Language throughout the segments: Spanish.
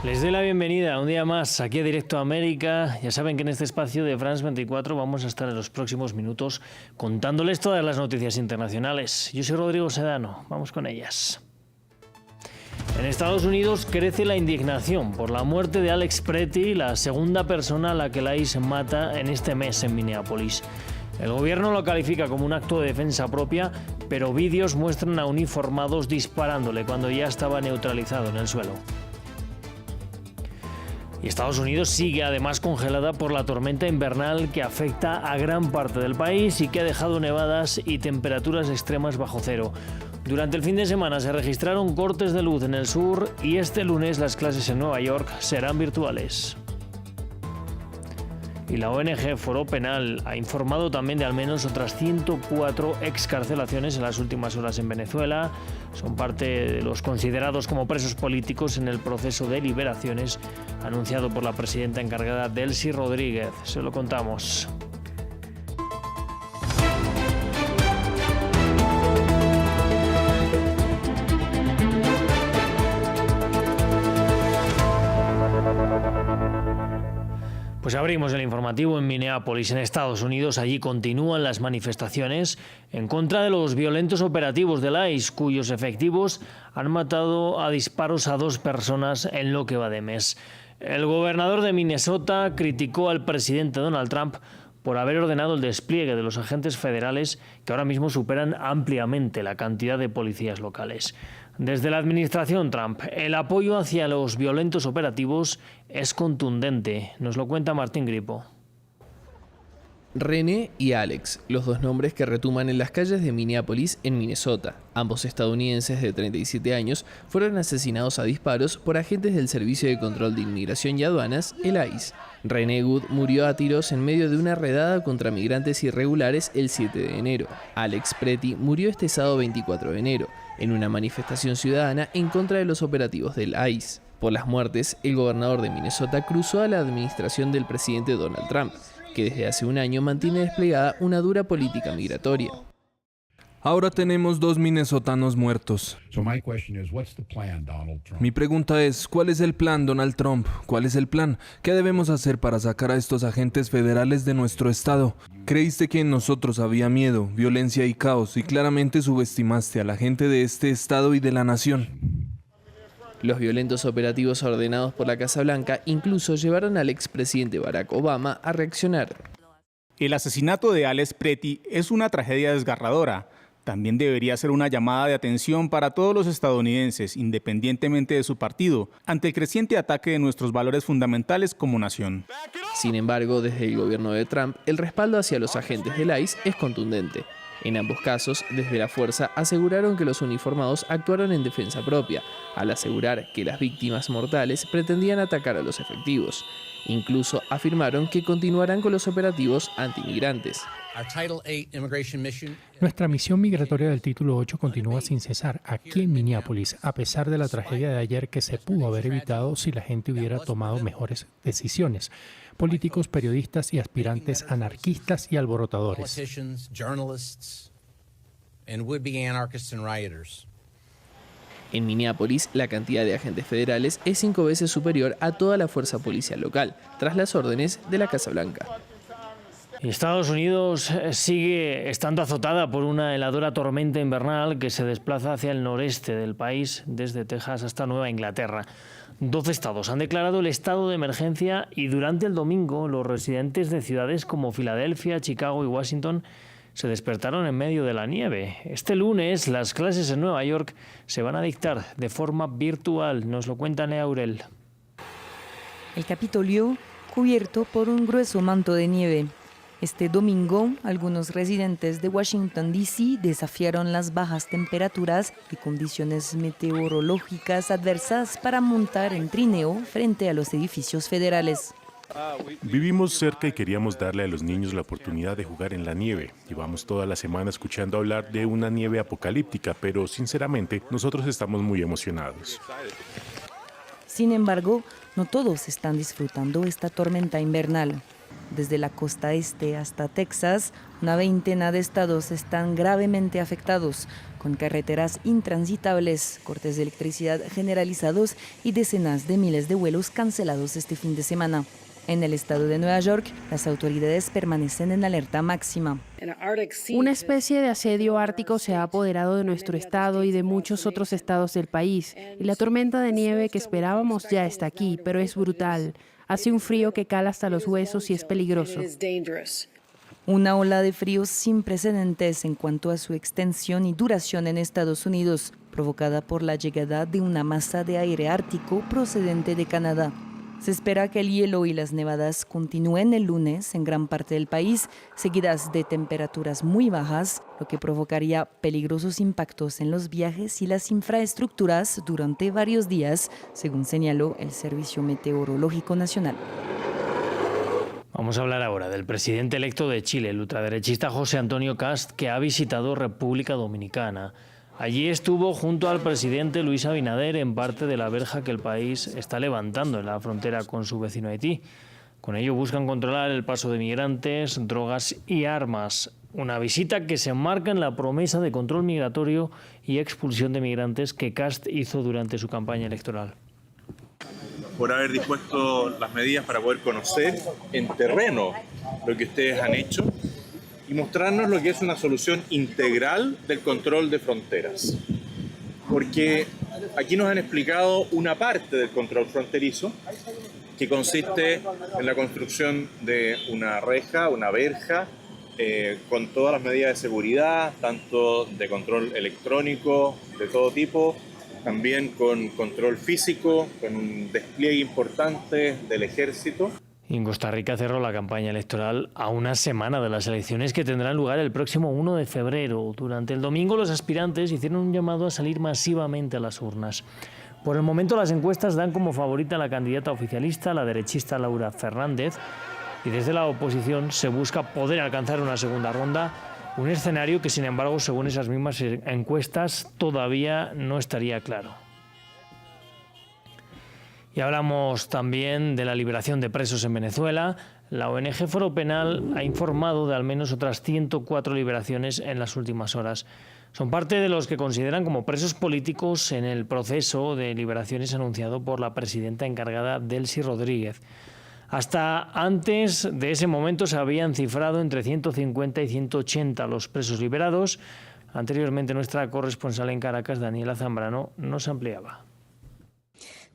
Les doy la bienvenida un día más aquí a Directo a América. Ya saben que en este espacio de France 24 vamos a estar en los próximos minutos contándoles todas las noticias internacionales. Yo soy Rodrigo Sedano, vamos con ellas. En Estados Unidos crece la indignación por la muerte de Alex Pretty, la segunda persona a la que la ICE mata en este mes en Minneapolis. El gobierno lo califica como un acto de defensa propia, pero vídeos muestran a uniformados disparándole cuando ya estaba neutralizado en el suelo. Y Estados Unidos sigue además congelada por la tormenta invernal que afecta a gran parte del país y que ha dejado nevadas y temperaturas extremas bajo cero. Durante el fin de semana se registraron cortes de luz en el sur y este lunes las clases en Nueva York serán virtuales. Y la ONG Foro Penal ha informado también de al menos otras 104 excarcelaciones en las últimas horas en Venezuela. Son parte de los considerados como presos políticos en el proceso de liberaciones anunciado por la presidenta encargada Delcy Rodríguez. Se lo contamos. Pues abrimos el informativo en Minneapolis, en Estados Unidos. Allí continúan las manifestaciones en contra de los violentos operativos del ICE, cuyos efectivos han matado a disparos a 2 personas en lo que va de mes. El gobernador de Minnesota criticó al presidente Donald Trump por haber ordenado el despliegue de los agentes federales que ahora mismo superan ampliamente la cantidad de policías locales. Desde la administración Trump, el apoyo hacia los violentos operativos es contundente. Nos lo cuenta Martín Gripo. René y Alex, los dos nombres que retumban en las calles de Minneapolis, en Minnesota. Ambos estadounidenses de 37 años fueron asesinados a disparos por agentes del Servicio de Control de Inmigración y Aduanas, el ICE. René Good murió a tiros en medio de una redada contra migrantes irregulares el 7 de enero. Alex Pretty murió este sábado 24 de enero, en una manifestación ciudadana en contra de los operativos del ICE. Por las muertes, el gobernador de Minnesota cruzó a la administración del presidente Donald Trump, que desde hace un año mantiene desplegada una dura política migratoria. Ahora tenemos 2 minnesotanos muertos. Mi pregunta es, ¿cuál es el plan, Donald Trump? ¿Cuál es el plan? ¿Qué debemos hacer para sacar a estos agentes federales de nuestro estado? Creíste que en nosotros había miedo, violencia y caos, y claramente subestimaste a la gente de este estado y de la nación. Los violentos operativos ordenados por la Casa Blanca incluso llevaron al expresidente Barack Obama a reaccionar. El asesinato de Alex Pretty es una tragedia desgarradora. También debería ser una llamada de atención para todos los estadounidenses, independientemente de su partido, ante el creciente ataque de nuestros valores fundamentales como nación. Sin embargo, desde el gobierno de Trump, el respaldo hacia los agentes del ICE es contundente. En ambos casos, desde la fuerza aseguraron que los uniformados actuaron en defensa propia, al asegurar que las víctimas mortales pretendían atacar a los efectivos. Incluso afirmaron que continuarán con los operativos antimigrantes. Nuestra misión migratoria del Título 8 continúa sin cesar aquí en Minneapolis, a pesar de la tragedia de ayer que se pudo haber evitado si la gente hubiera tomado mejores decisiones. Políticos, periodistas y aspirantes anarquistas y alborotadores. En Minneapolis, la cantidad de agentes federales es 5 veces superior a toda la fuerza policial local, tras las órdenes de la Casa Blanca. Estados Unidos sigue estando azotada por una heladora tormenta invernal que se desplaza hacia el noreste del país, desde Texas hasta Nueva Inglaterra. 12 estados han declarado el estado de emergencia y durante el domingo los residentes de ciudades como Filadelfia, Chicago y Washington se despertaron en medio de la nieve. Este lunes las clases en Nueva York se van a dictar de forma virtual. Nos lo cuenta Nea Aurel. El Capitolio cubierto por un grueso manto de nieve. Este domingo, algunos residentes de Washington, D.C. desafiaron las bajas temperaturas y condiciones meteorológicas adversas para montar en trineo frente a los edificios federales. Vivimos cerca y queríamos darle a los niños la oportunidad de jugar en la nieve. Llevamos toda la semana escuchando hablar de una nieve apocalíptica, pero sinceramente nosotros estamos muy emocionados. Sin embargo, no todos están disfrutando esta tormenta invernal. Desde la costa este hasta Texas, una veintena de estados están gravemente afectados, con carreteras intransitables, cortes de electricidad generalizados y decenas de miles de vuelos cancelados este fin de semana. En el estado de Nueva York, las autoridades permanecen en alerta máxima. Una especie de asedio ártico se ha apoderado de nuestro estado y de muchos otros estados del país. Y la tormenta de nieve que esperábamos ya está aquí, pero es brutal. Hace un frío que cala hasta los huesos y es peligroso. Una ola de frío sin precedentes en cuanto a su extensión y duración en Estados Unidos, provocada por la llegada de una masa de aire ártico procedente de Canadá. Se espera que el hielo y las nevadas continúen el lunes en gran parte del país, seguidas de temperaturas muy bajas, lo que provocaría peligrosos impactos en los viajes y las infraestructuras durante varios días, según señaló el Servicio Meteorológico Nacional. Vamos a hablar ahora del presidente electo de Chile, el ultraderechista José Antonio Kast, que ha visitado República Dominicana. Allí estuvo junto al presidente Luis Abinader en parte de la verja que el país está levantando en la frontera con su vecino Haití. Con ello buscan controlar el paso de migrantes, drogas y armas. Una visita que se enmarca en la promesa de control migratorio y expulsión de migrantes que Kast hizo durante su campaña electoral. Por haber dispuesto las medidas para poder conocer en terreno lo que ustedes han hecho y mostrarnos lo que es una solución integral del control de fronteras. Porque aquí nos han explicado una parte del control fronterizo, que consiste en la construcción de una reja, una verja, con todas las medidas de seguridad, tanto de control electrónico de todo tipo, también con control físico, con un despliegue importante del ejército. En Costa Rica cerró la campaña electoral a una semana de las elecciones que tendrán lugar el próximo 1 de febrero. Durante el domingo los aspirantes hicieron un llamado a salir masivamente a las urnas. Por el momento las encuestas dan como favorita a la candidata oficialista, la derechista Laura Fernández, y desde la oposición se busca poder alcanzar una segunda ronda, un escenario que sin embargo, según esas mismas encuestas, todavía no estaría claro. Y hablamos también de la liberación de presos en Venezuela. La ONG Foro Penal ha informado de al menos otras 104 liberaciones en las últimas horas. Son parte de los que consideran como presos políticos en el proceso de liberaciones anunciado por la presidenta encargada, Delcy Rodríguez. Hasta antes de ese momento se habían cifrado entre 150 y 180 los presos liberados. Anteriormente nuestra corresponsal en Caracas, Daniela Zambrano, nos ampliaba.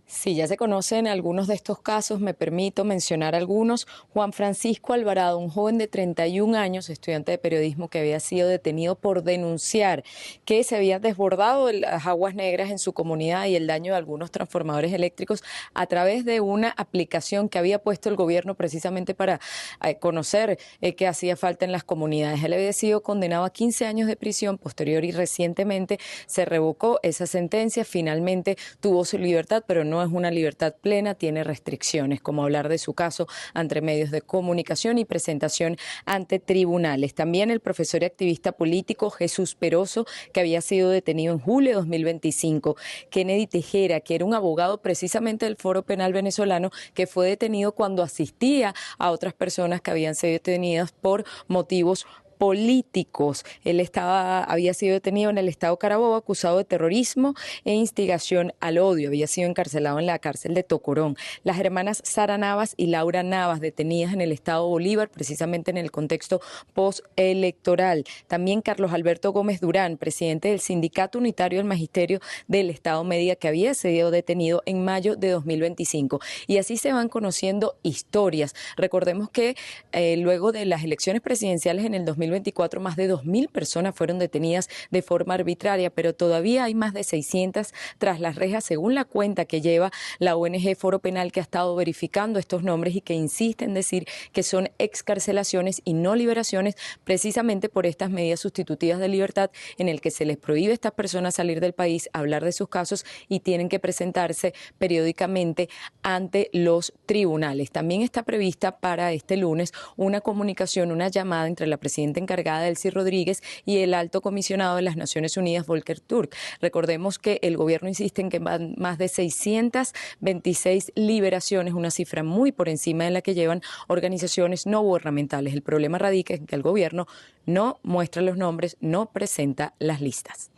Sí, ya se conocen algunos de estos casos, me permito mencionar algunos. Juan Francisco Alvarado, un joven de 31 años, estudiante de periodismo que había sido detenido por denunciar que se había desbordado las aguas negras en su comunidad y el daño de algunos transformadores eléctricos a través de una aplicación que había puesto el gobierno precisamente para conocer qué hacía falta en las comunidades. Él había sido condenado a 15 años de prisión, posterior y recientemente se revocó esa sentencia, finalmente tuvo su libertad, pero no es una libertad plena, tiene restricciones, como hablar de su caso ante medios de comunicación y presentación ante tribunales. También el profesor y activista político Jesús Peroso, que había sido detenido en julio de 2025. Kennedy Tejera, que era un abogado precisamente del Foro Penal venezolano, que fue detenido cuando asistía a otras personas que habían sido detenidas por motivos políticos. Él había sido detenido en el estado Carabobo acusado de terrorismo e instigación al odio. Había sido encarcelado en la cárcel de Tocorón. Las hermanas Sara Navas y Laura Navas, detenidas en el estado Bolívar, precisamente en el contexto postelectoral. También Carlos Alberto Gómez Durán, presidente del Sindicato Unitario del Magisterio del estado Mérida, que había sido detenido en mayo de 2025. Y así se van conociendo historias. Recordemos que luego de las elecciones presidenciales en el 2024, más de 2.000 personas fueron detenidas de forma arbitraria, pero todavía hay más de 600 tras las rejas, según la cuenta que lleva la ONG Foro Penal, que ha estado verificando estos nombres y que insiste en decir que son excarcelaciones y no liberaciones, precisamente por estas medidas sustitutivas de libertad en el que se les prohíbe a estas personas salir del país, hablar de sus casos y tienen que presentarse periódicamente ante los tribunales. También está prevista para este lunes una comunicación, una llamada entre la presidenta encargada Delcy Rodríguez y el alto comisionado de las Naciones Unidas, Volker Turk. Recordemos que el gobierno insiste en que van más de 626 liberaciones, una cifra muy por encima de la que llevan organizaciones no gubernamentales. El problema radica en que el gobierno no muestra los nombres, no presenta las listas.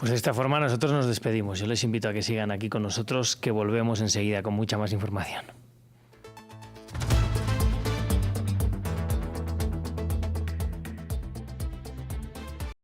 Pues de esta forma nosotros nos despedimos. Yo les invito a que sigan aquí con nosotros, que volvemos enseguida con mucha más información.